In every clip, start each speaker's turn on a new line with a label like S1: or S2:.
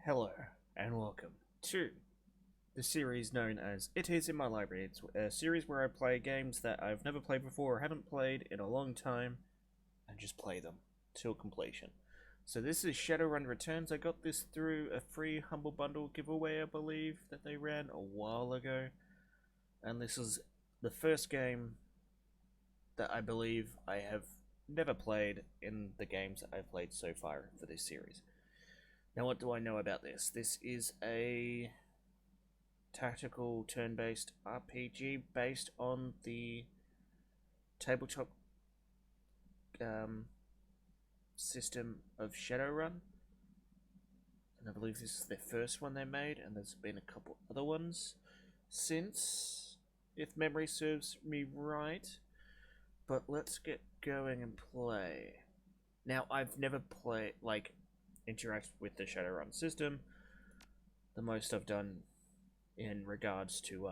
S1: Hello, and welcome to the series known as It Is in My Library. It's a series where I play games that I've never played before or haven't played in a long time, and just play them till completion. So this is Shadowrun Returns. I got this through a free Humble Bundle giveaway, I believe, that they ran a while ago. And this is the first game that I believe I have never played in the games that I've played so far for this series. Now, what do I know about this? This is a tactical turn-based RPG based on the tabletop system of Shadowrun. And I believe this is the first one they made, and there's been a couple other ones since, if memory serves me right. But let's get going and play. Now, I've never played, interact with the Shadowrun system. The most I've done in regards to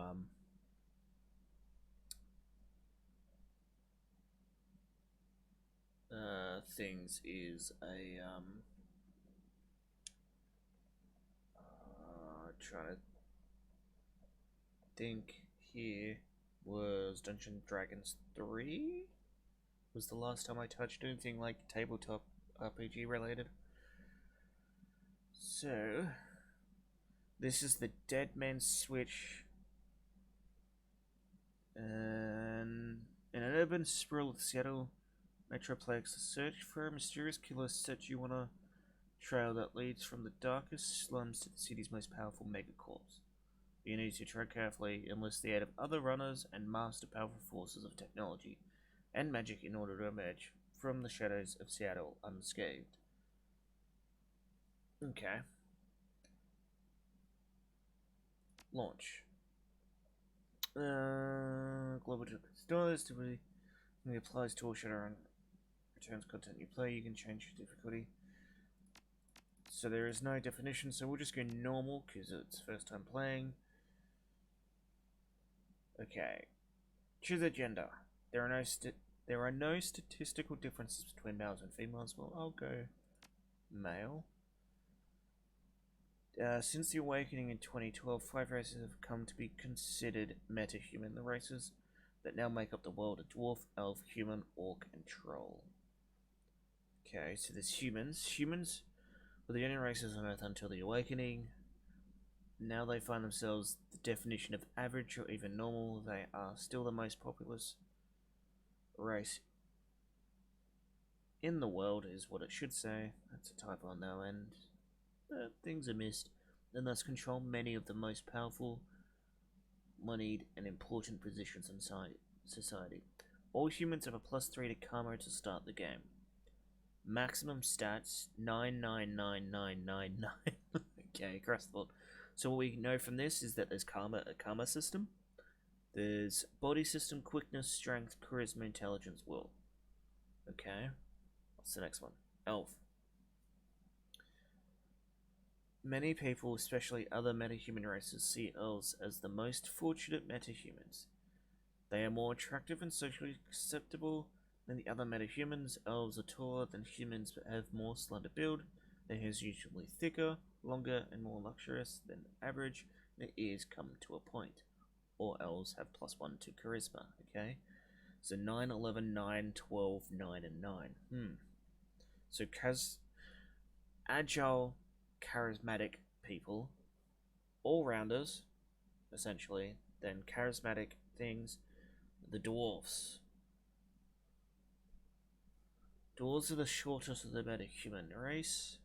S1: things is a trying to think here, was Dungeons & Dragons 3 was the last time I touched anything like tabletop RPG related. So this is the Dead Man's Switch, and in an urban sprawl of Seattle Metroplex, a search for a mysterious killer sets you on a trail that leads from the darkest slums to the city's most powerful megacorps. You need to tread carefully, enlist the aid of other runners, and master powerful forces of technology and magic in order to emerge from the shadows of Seattle unscathed. Okay. Launch. Global style stability applies to all Shadowrun returns content you play. You can change your difficulty. So there is no definition, so we'll just go normal because it's first time playing. Okay. Choose a gender. There are no statistical differences between males and females. Well, I'll go male. Since the Awakening in 2012, 5 races have come to be considered meta-human. The races that now make up the world are dwarf, elf, human, orc, and troll. Okay, so there's humans. Humans were the only races on Earth until the Awakening. Now they find themselves the definition of average or even normal. They are still the most populous race in the world, is what it should say. That's a typo on their end. Things are missed, and thus control many of the most powerful, moneyed, and important positions in society. All humans have a +3 to karma to start the game. Maximum stats 99999. Okay, across the board. So what we know from this is that there's a karma system. There's body system, quickness, strength, charisma, intelligence, will. Okay. What's the next one? Elf. Many people, especially other metahuman races, see elves as the most fortunate metahumans. They are more attractive and socially acceptable than the other metahumans. Elves are taller than humans but have more slender build. Their hair is usually thicker, longer, and more luxurious than average. Their ears come to a point. All elves have +1 to charisma, okay? So 9, 11, 9, 12, 9, and 9. So agile, charismatic people, all-rounders, essentially, then charismatic things, the dwarves. Dwarves are the shortest of the metahuman race.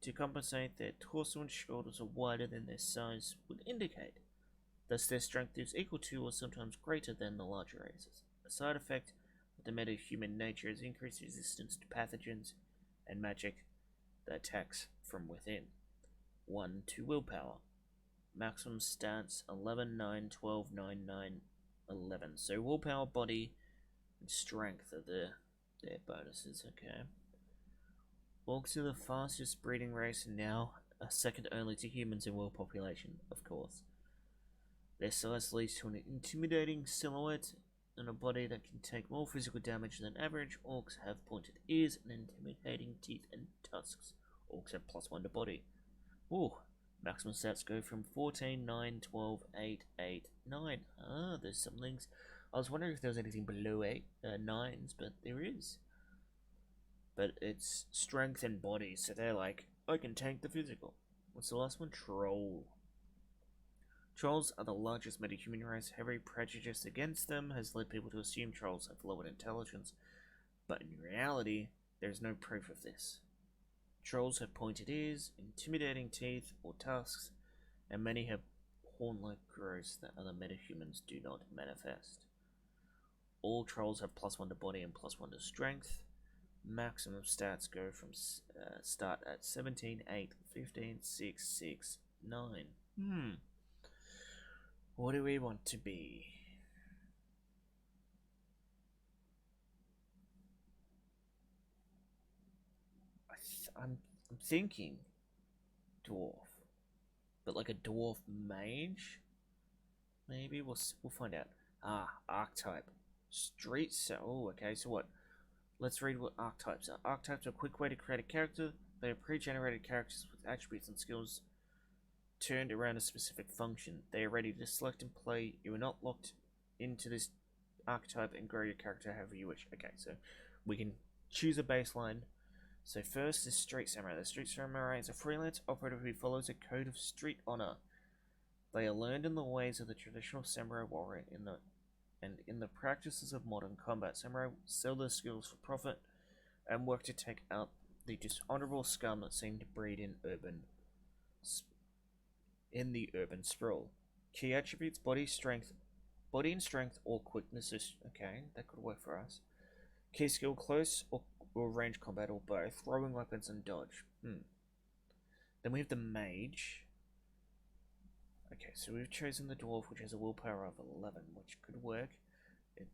S1: To compensate, their torso and shoulders are wider than their size would indicate. Thus, their strength is equal to or sometimes greater than the larger races. A side effect of the metahuman nature is increased resistance to pathogens and magic that attacks from within. 1 to willpower. Maximum stats 11, 9, 12, 9, 9, 11. So willpower, body, and strength are their bonuses, okay. Orcs are the fastest breeding race and now are second only to humans in world population, of course. Their size leads to an intimidating silhouette and a body that can take more physical damage than average. Orcs have pointed ears and intimidating teeth and tusks. Orcs have +1 to body. Ooh, Maximum stats go from 14, 9, 12, 8, 8, 9. Ah, there's some links. I was wondering if there was anything below 8, 9s, but there is. But it's strength and body, so they're like, I can tank the physical. What's the last one? Troll. Trolls are the largest metahuman race. Heavy prejudice against them has led people to assume trolls have lowered intelligence, but in reality, there's no proof of this. Trolls have pointed ears, intimidating teeth or tusks, and many have horn-like growths that other metahumans do not manifest. All trolls have +1 to body and +1 to strength. Maximum stats go from start at 17, 8, 15, 6, 6, 9. What do we want to be? I'm thinking dwarf, but like a dwarf mage. Maybe we'll find out. Archetype, street. So okay. So what? Let's read what archetypes are. Archetypes are a quick way to create a character. They are pre-generated characters with attributes and skills turned around a specific function. They are ready to select and play. You are not locked into this archetype and grow your character however you wish. Okay, so we can choose a baseline. So first is Street Samurai. The Street Samurai is a freelance operator who follows a code of street honor. They are learned in the ways of the traditional samurai warrior in the practices of modern combat. Samurai sell their skills for profit and work to take out the dishonorable scum that seem to breed in the urban sprawl. Key attributes: body and strength, or quickness. Okay, that could work for us. Key skill: close or range combat, or both. Throwing weapons and dodge. Then we have the mage. Okay, so we've chosen the dwarf, which has a willpower of 11, which could work.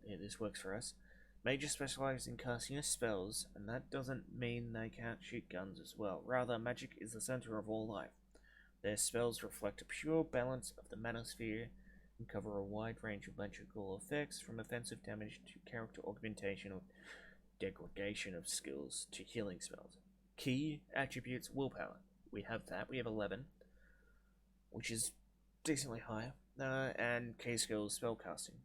S1: This works for us. Mages specialize in casting spells, and that doesn't mean they can't shoot guns as well. Rather, magic is the center of all life. Their spells reflect a pure balance of the manosphere and cover a wide range of magical effects, from offensive damage to character augmentation or degradation of skills to healing spells. Key attributes: willpower. We have that. We have 11, which is decently high. And key skills: spellcasting.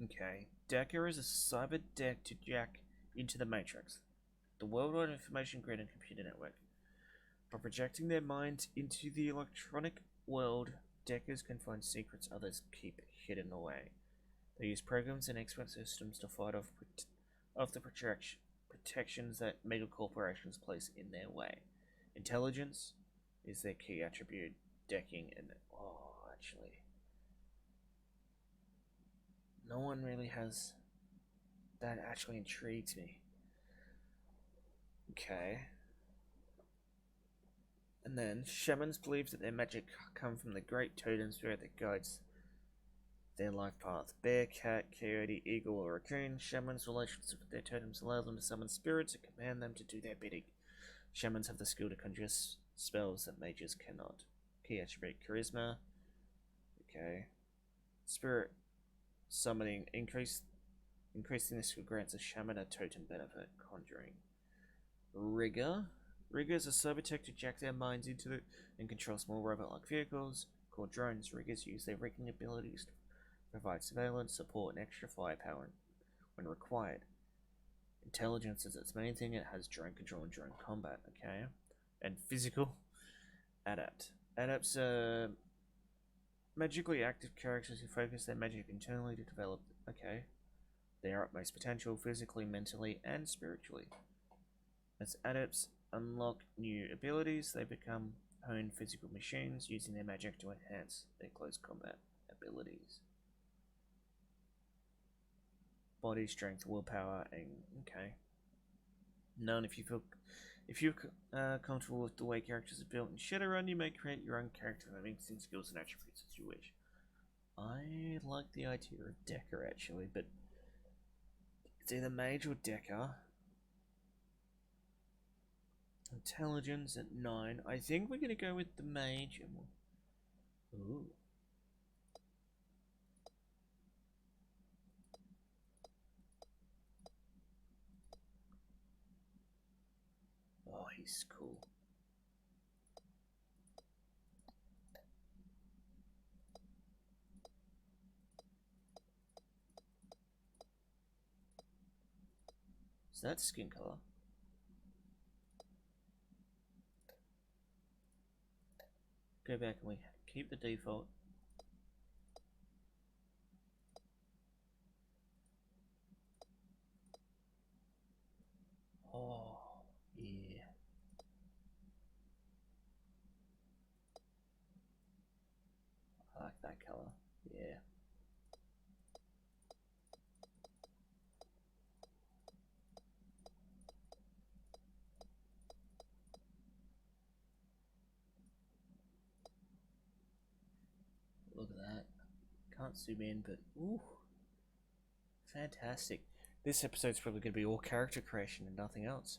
S1: Okay. Decker is a cyber deck to jack into the Matrix, the worldwide information grid and computer network. By projecting their minds into the electronic world, Deckers can find secrets others keep hidden away. They use programs and expert systems to fight off the protections that mega corporations place in their way. Intelligence is their key attribute. Decking and actually, no one really has. That actually intrigues me. Okay. And then, shamans believe that their magic come from the great totem spirit that guides their life path. Bear, cat, coyote, eagle, or raccoon. Shamans' relations with their totems allow them to summon spirits and command them to do their bidding. Shamans have the skill to conjure spells that mages cannot. Key attribute: charisma. Okay. Spirit summoning. Increasing the skill grants a shaman a totem benefit. Conjuring. Rigger. Rigger is a cyber tech to jack their minds into and control small robot-like vehicles called drones. Riggers use their rigging abilities to provide surveillance, support, and extra firepower when required. Intelligence is its main thing. It has drone control and drone combat. Okay. And physical. Adept. Adepts are magically active characters who focus their magic internally to develop. Okay. Their utmost potential physically, mentally, and spiritually. As adepts unlock new abilities, they become honed physical machines, using their magic to enhance their close combat abilities. Body strength, willpower, and okay. None. If you're comfortable with the way characters are built in Shadowrun, you may create your own character that mixing skills and attributes as you wish. I like the idea of Decker actually, but it's either mage or Decker. Intelligence at 9. I think we're gonna go with the mage. Ooh. Oh, he's cool. that skin color? Go back and we keep the default. Oh, yeah. I like that color. Yeah. Look at that. Can't zoom in, but ooh, fantastic. This episode's probably going to be all character creation and nothing else.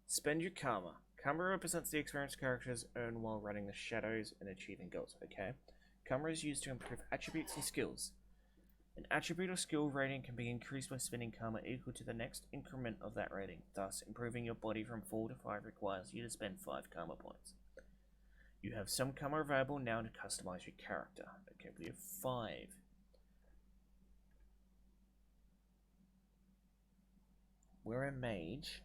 S1: Spend your karma. Karma represents the experience characters earn while running the shadows and achieving goals, okay? Karma is used to improve attributes and skills. An attribute or skill rating can be increased by spending karma equal to the next increment of that rating. Thus, improving your body from 4 to 5 requires you to spend 5 karma points. You have some karma available now to customize your character. Okay, we have 5. We're a mage.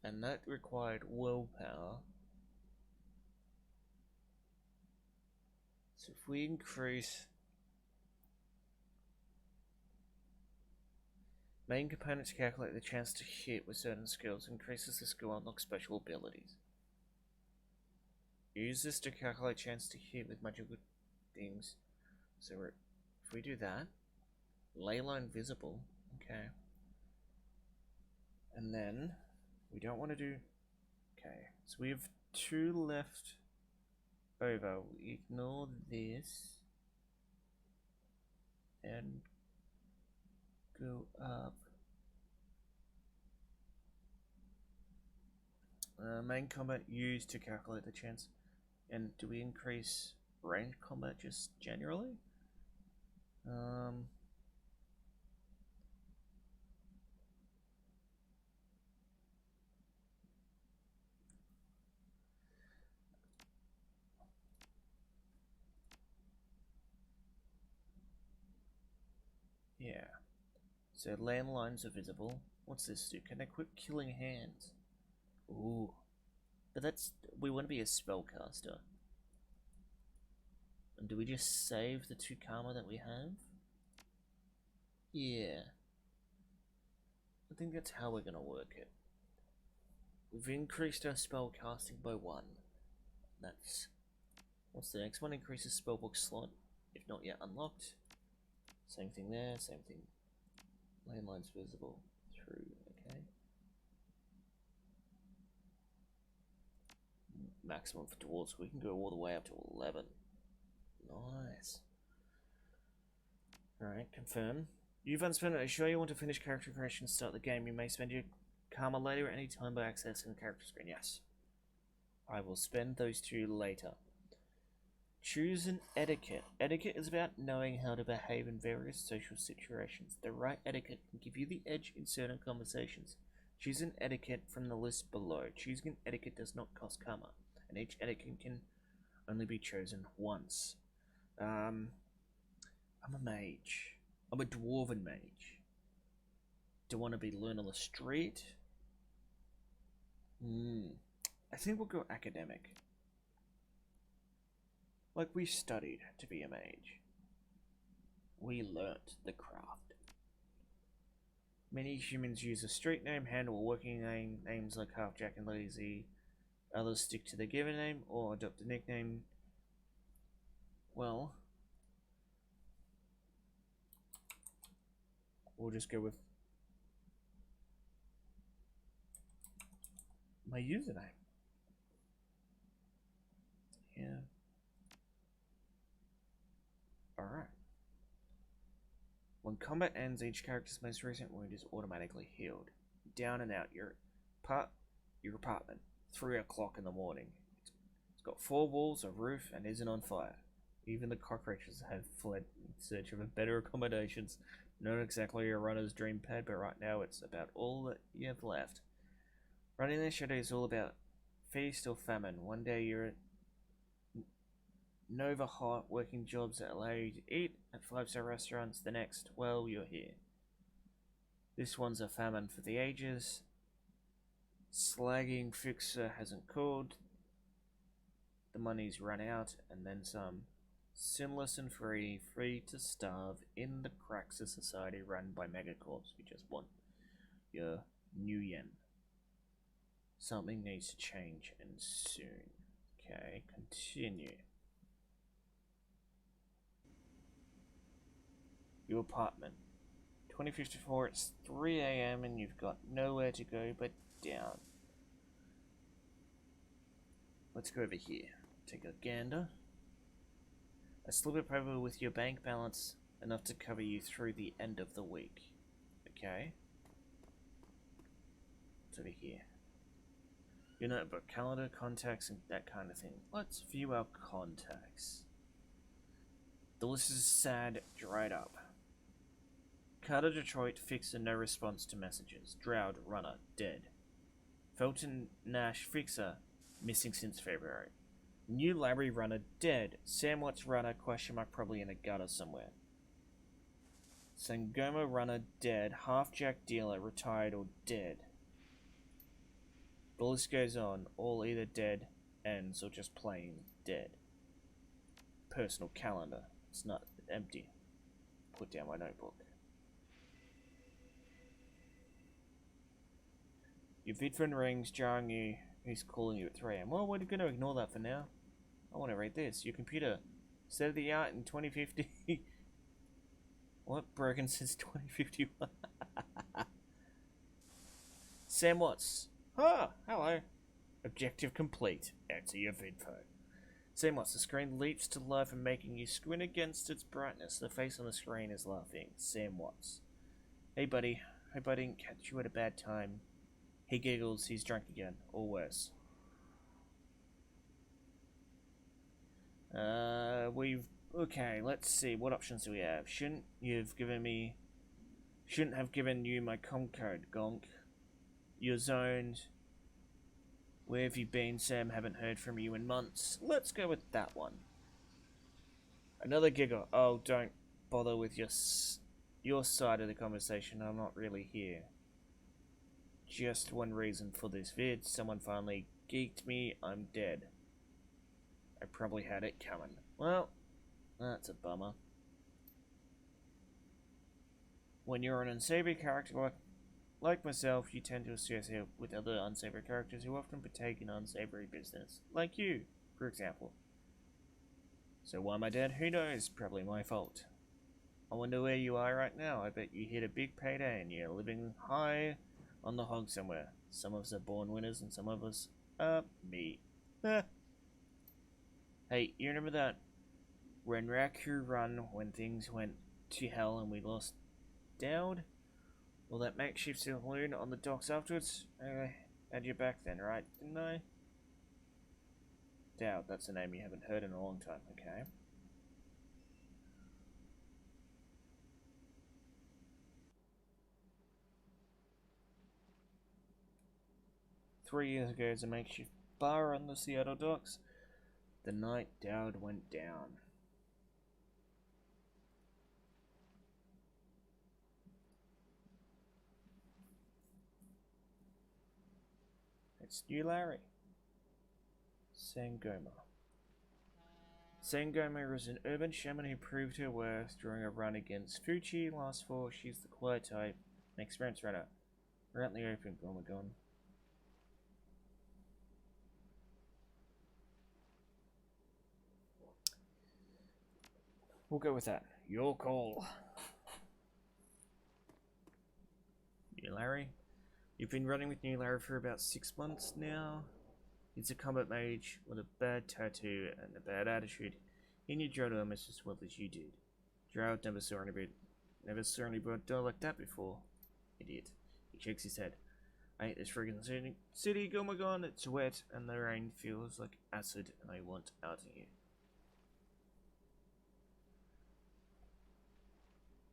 S1: And that required willpower. So if we increase main components to calculate the chance to hit with certain skills, increases the skill unlock special abilities. Use this to calculate chance to hit with magical things. So if we do that, leyline visible, okay. And then we don't want to do, okay, so we have 2 left over. We ignore this and go up. Main combat used to calculate the chance. And do we increase range combat just generally? Yeah. So landlines are visible. What's this do? Can equip killing hands? Ooh. But that's... we want to be a spellcaster. And do we just save the 2 karma that we have? Yeah. I think that's how we're gonna work it. We've increased our spell casting by 1. That's... what's the next one? Increases spellbook slot, if not yet unlocked. Same thing there, same thing. Landlines visible through, okay. Maximum for dwarves, we can go all the way up to 11. Nice. Alright, confirm. You've unspent it. Are you sure you want to finish character creation and start the game? You may spend your karma later at any time by accessing the character screen. Yes. I will spend those 2 later. Choose an etiquette. Etiquette is about knowing how to behave in various social situations. The right etiquette can give you the edge in certain conversations. Choose an etiquette from the list below. Choosing an etiquette does not cost karma, and each etiquette can only be chosen once. I'm a mage. I'm a dwarven mage. Do I want to be learned on the street? I think we'll go academic. Like we studied to be a mage. We learnt the craft. Many humans use a street name, handle working names like Halfjack and Lazy. Others stick to their given name or adopt a nickname. Well, we'll just go with my username. Yeah. Alright. When combat ends, each character's most recent wound is automatically healed. Down and out your apartment. 3 o'clock in the morning. It's got 4 walls, a roof, and isn't on fire. Even the cockroaches have fled in search of better accommodations. Not exactly a runner's dream pad, but right now it's about all that you have left. Running the shadow is all about feast or famine. One day you're at Nova Hot, working jobs that allow you to eat at 5-star restaurants. The next, well, you're here. This one's a famine for the ages. Slagging fixer hasn't called. The money's run out, and then some. Sinless and free, free to starve in the cracks of society run by megacorps who just want your new yen. Something needs to change, and soon. Okay, continue. Your apartment. 2054, it's 3 AM and you've got nowhere to go but down. Let's go over here. Take a gander. A slip of paper with your bank balance enough to cover you through the end of the week. Okay. What's over here? Your notebook, calendar, contacts, and that kind of thing. Let's view our contacts. The list is sad, dried up. Carter Detroit, fixer, no response to messages. Droud, runner, dead. Felton Nash, fixer, missing since February. New Larry, runner, dead. Sam Watts, runner, question mark, probably in a gutter somewhere. Sangoma, runner, dead. Half-jack dealer, retired or dead. The list goes on, all either dead, ends, or just plain dead. Personal calendar. It's not empty. Put down my notebook. Your vidphone rings, jarring you. Who's calling you at 3 AM? Well, we're going to ignore that for now. I want to read this. Your computer, state of the art in 2050. What? Broken since 2051. Sam Watts. Ah, hello. Objective complete. Answer your vidphone. Sam Watts. The screen leaps to life and making you squint against its brightness. The face on the screen is laughing. Sam Watts. Hey, buddy. Hope I didn't catch you at a bad time. He giggles. He's drunk again. Or worse. Okay, let's see. What options do we have? Shouldn't have given you my com code, gonk. You're zoned. Where have you been, Sam? Haven't heard from you in months. Let's go with that one. Another giggle. Oh, don't bother with your side of the conversation. I'm not really here. Just one reason for this vid. Someone finally geeked me. I'm dead. I probably had it coming. Well, that's a bummer. When you're an unsavory character like myself, you tend to associate with other unsavory characters who often partake in unsavory business. Like you, for example. So why am I dead? Who knows? Probably my fault. I wonder where you are right now. I bet you hit a big payday and you're living high on the hog somewhere. Some of us are born winners and some of us are me. Hey, you remember that when Raku run when things went to hell and we lost Dowd? Well, that makeshift saloon on the docks afterwards? I had your back then, right? Didn't I? Dowd, that's a name you haven't heard in a long time, okay? Three years ago, as a makeshift bar on the Seattle docks, the night Dowd went down. It's New Larry. Sangoma. Sangoma is an urban shaman who proved her worth during a run against Fuchi. Last fall, she's the quiet type, an experienced runner. We're out in the open, Gormagone. We'll go with that. Your call. New Larry? You've been running with New Larry for about 6 months now. He's a combat mage with a bad tattoo and a bad attitude. He knew Droud almost as well as you did. Droud never saw anybody die like that before. Idiot. He shakes his head. I hate this friggin' city, Gormagone. It's wet and the rain feels like acid and I want out of here.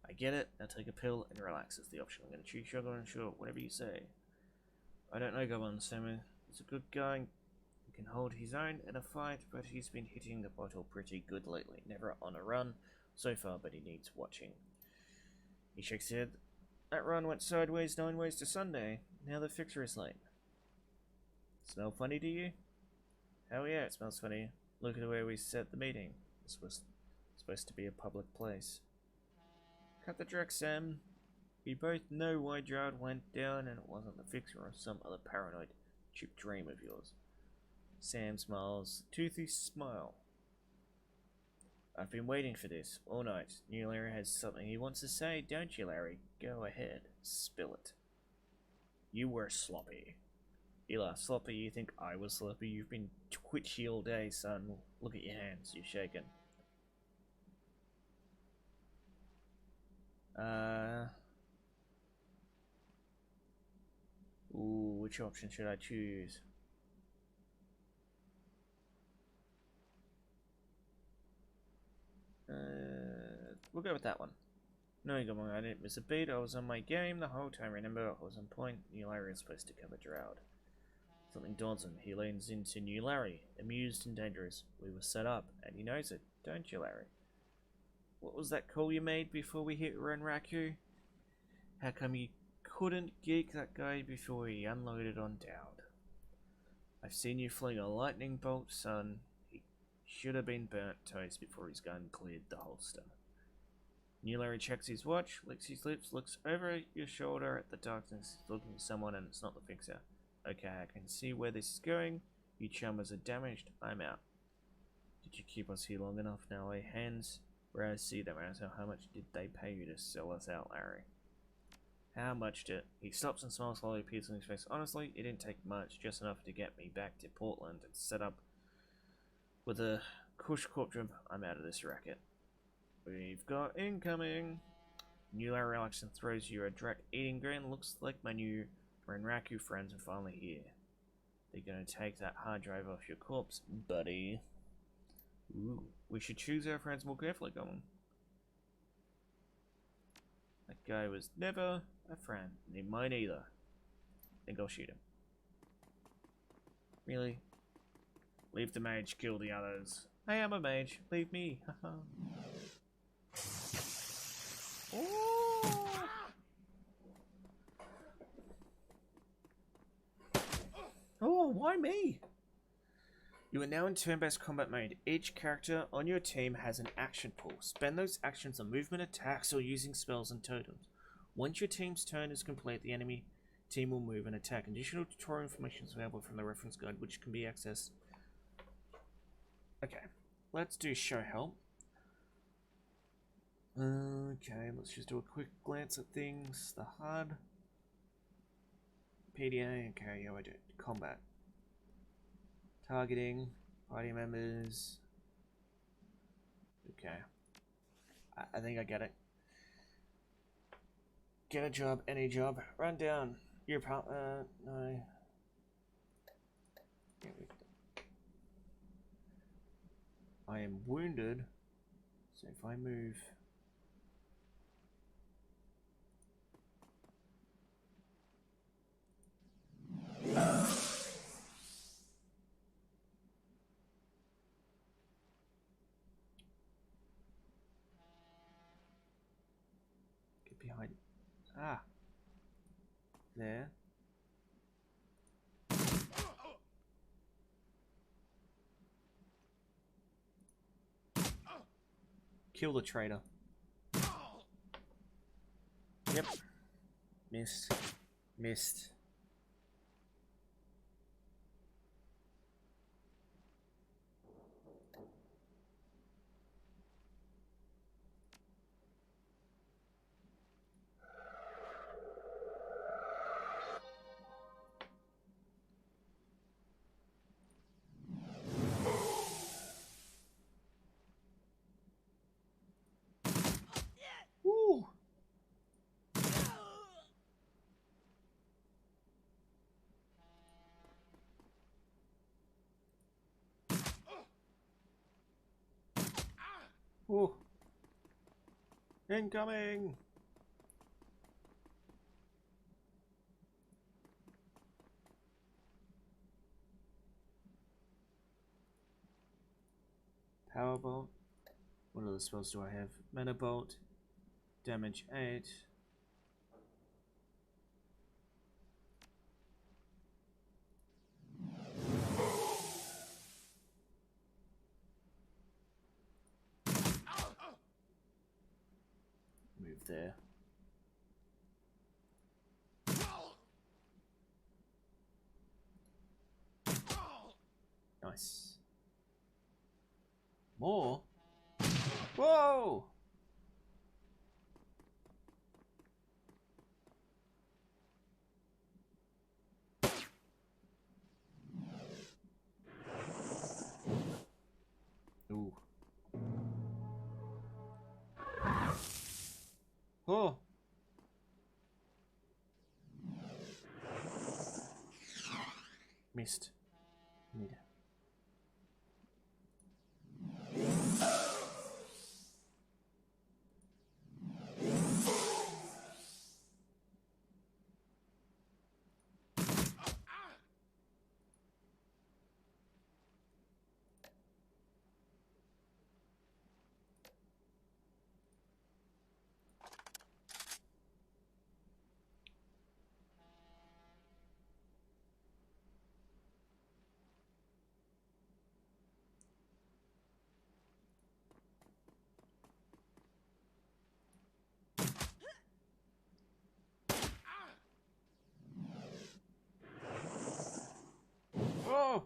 S1: I get it. Now take a pill and relax. It's the option. I'm going to choose sugar and sure, whatever you say. I don't know, Goblin Sammy. He's a good guy. He can hold his own in a fight, but he's been hitting the bottle pretty good lately. Never on a run so far, but he needs watching. He shakes his head. That run went sideways 9 ways to Sunday. Now the fixer is late. Smell funny to you? Hell yeah, it smells funny. Look at the way we set the meeting. This was supposed to be a public place. Cut the direct, Sam. We both know why Gerard went down, and it wasn't the fixer or some other paranoid cheap dream of yours. Sam smiles, toothy smile. I've been waiting for this all night. New Larry has something he wants to say, don't you, Larry? Go ahead, spill it. You were sloppy. Eli, sloppy? You think I was sloppy? You've been twitchy all day, son. Look at your hands, you're shaking. Ooh, which option should I choose? We'll go with that one. No, Gormagone, I didn't miss a beat. I was on my game the whole time. Remember, I was on point. New Larry is supposed to cover Gerard. Something dawned on him. He leans into New Larry, amused and dangerous. We were set up, and he knows it, don't you, Larry? What was that call you made before we hit Renraku? How come you couldn't geek that guy before he unloaded on Dowd? I've seen you fling a lightning bolt, son. He should have been burnt toast before his gun cleared the holster. New Larry checks his watch, licks his lips, looks over your shoulder at the darkness, looking for someone, and it's not the fixer. Okay, I can see where this is going. You chummers are damaged. I'm out. Did you keep us here long enough now, eh? Hands where I see them. So how much did they pay you to sell us out, Larry? How much did... He stops and smiles slowly, appears on his face. Honestly, it didn't take much, just enough to get me back to Portland and set up with a cush corp job. I'm out of this racket. We've got incoming. New Larry relaxes and throws you a direct eating grin. Looks like my new Renraku friends are finally here. They're gonna take that hard drive off your corpse, buddy. Ooh, we should choose our friends more carefully, Gollum. That guy was never a friend. And he might either. Think I'll shoot him. Really? Leave the mage kill the others. I am a mage. Leave me. Haha. Oh, why me? You are now in turn-based combat mode. Each character on your team has an action pool. Spend those actions on movement attacks or using spells and totems. Once your team's turn is complete, the enemy team will move and attack. Additional tutorial information is available from the reference guide, which can be accessed. Okay, let's do show help. Okay, let's just do a quick glance at things. The HUD. PDA, okay, yeah, I do. Combat. Targeting. Party members. Okay. I think I get it. Get a job, any job. Run down. Your partner. No. I am wounded. So if I move. Get behind. Ah. There. Kill the traitor. Yep. Missed. Missed. Woo! Woo! Incoming! Power bolt. What other spells do I have? Mana bolt. Damage 8.
S2: there. Nice. More? Whoa! Ooh. Oh! Missed. Need it. Oh!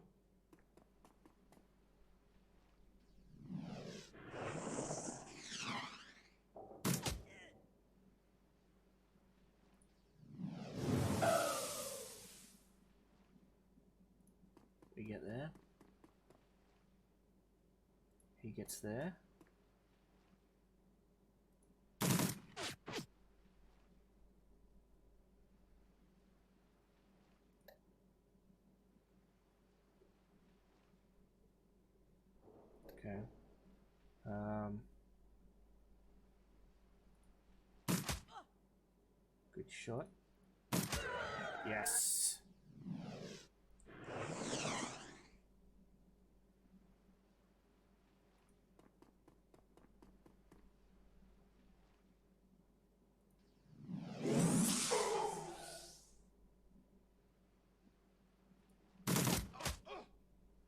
S2: We get there. He gets there. Okay. Good shot. Yes.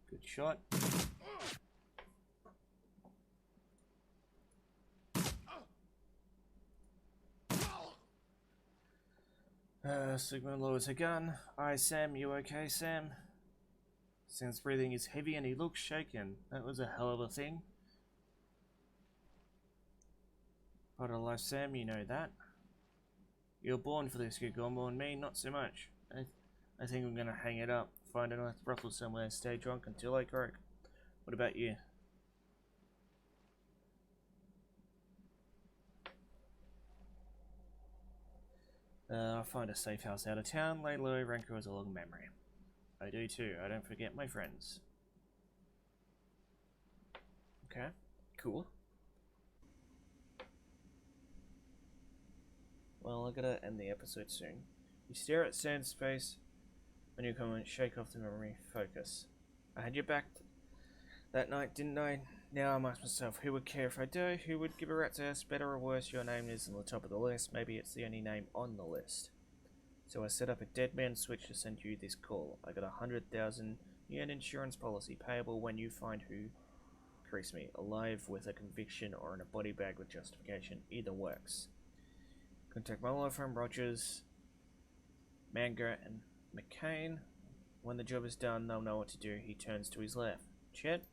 S2: Good shot. Sigma lowers her gun. Aye, Sam, you okay, Sam? Sam's breathing is heavy and he looks shaken. That was a hell of a thing. Part of life, Sam, you know that. You're born for this, you Gormagone, me, not so much. I think I'm gonna hang it up, find a nice brothel somewhere, stay drunk until I croak. What about you? I'll find a safe house out of town, lay low, rancor is a long memory. I do too, I don't forget my friends. Okay, cool. Well, I gotta end the episode soon. You stare at Sam's face when you comment, shake off the memory, focus. I had your back that night, didn't I? Now I'm asking myself, who would care if I do? Who would give a rat's ass? Better or worse, your name is on the top of the list. Maybe it's the only name on the list. So I set up a dead man switch to send you this call. I got 100,000 yen insurance policy payable when you find who crease me, alive with a conviction or in a body bag with justification. Either works. Contact my law firm, Rogers, Manga, and McCain. When the job is done, they'll know what to do. He turns to his left. Chet?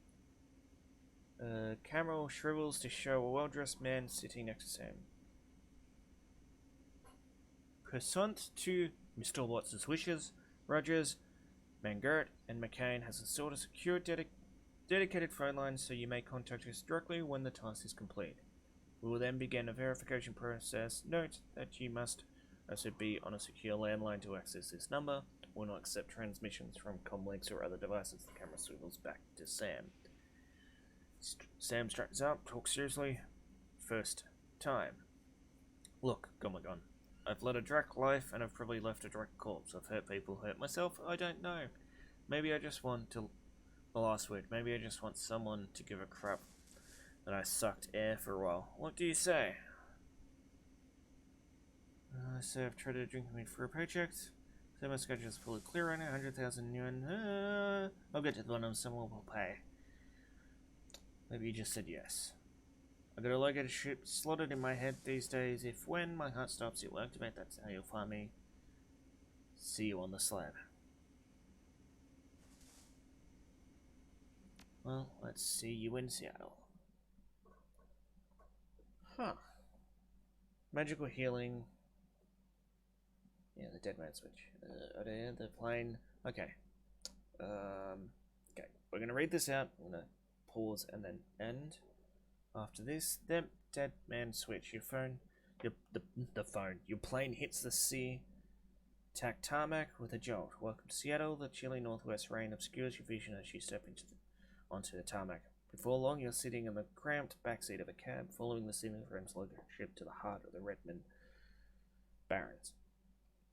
S2: Camera shrivels to show a well-dressed man sitting next to Sam. Pursuant to Mr. Watts's wishes, Rogers, Mangert, and McCain has installed a secure dedicated phone line so you may contact us directly when the task is complete. We will then begin a verification process. Note that you must also be on a secure landline to access this number. Will not accept transmissions from comlinks or other devices. The camera swivels back to Sam. Sam straightens up, talks seriously. First time. Look, Gormagone, I've led a Drac life and I've probably left a Drac corpse. I've hurt people, hurt myself, I don't know. Maybe I just want to... The last word. Maybe I just want someone to give a crap that I sucked air for a while. What do you say? I say I've tried to drink me for a paycheck. So my schedule is fully clear on it. 100,000 yuan. I'll get to the bottom. Someone will pay. Maybe you just said yes.
S1: I got a located ship slotted in my head these days. If when my heart stops, it will activate. That's how you'll find me. See you on the slab. Well, let's see you in Seattle. Huh. Magical healing. Yeah, the dead man switch. The plane. Okay. Okay. We're gonna read this out. I'm gonna pause and then end. After this, the dead man switch. Your phone. The phone. Your plane hits the sea. Tack tarmac with a jolt. Welcome to Seattle. The chilly northwest rain obscures your vision as you step onto the tarmac. Before long, you're sitting in the cramped backseat of a cab, following the ceiling frame's logo ship to the heart of the Redmond Barrens.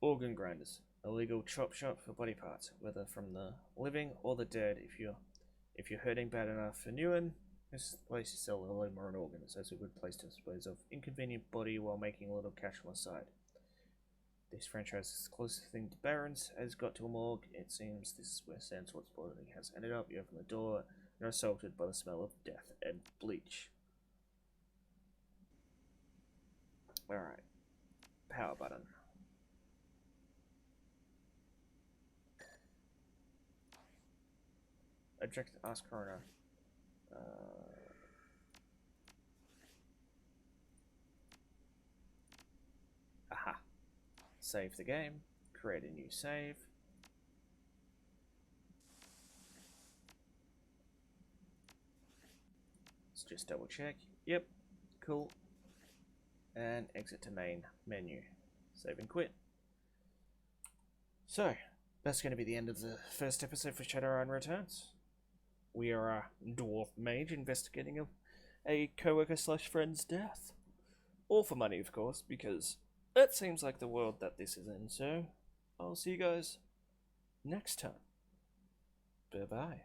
S1: Organ grinders, a legal chop shop for body parts, whether from the living or the dead. If you're hurting bad enough for Newen, this is the place to sell a limb or an organ. It's also a good place to dispose of inconvenient body while making a little cash on the side. This franchise's closest thing to Barons has got to a morgue. It seems this is where Sandsworth's body has ended up. You open the door and are assaulted by the smell of death and bleach. Alright. Power button. Object ask coroner. Aha. Save the game. Create a new save. Let's just double check. Yep. Cool. And exit to main menu. Save and quit. So, that's going to be the end of the first episode for Shadowrun Returns. We are a dwarf mage investigating a co-worker slash friend's death. All for money, of course, because that seems like the world that this is in. So, I'll see you guys next time. Bye-bye.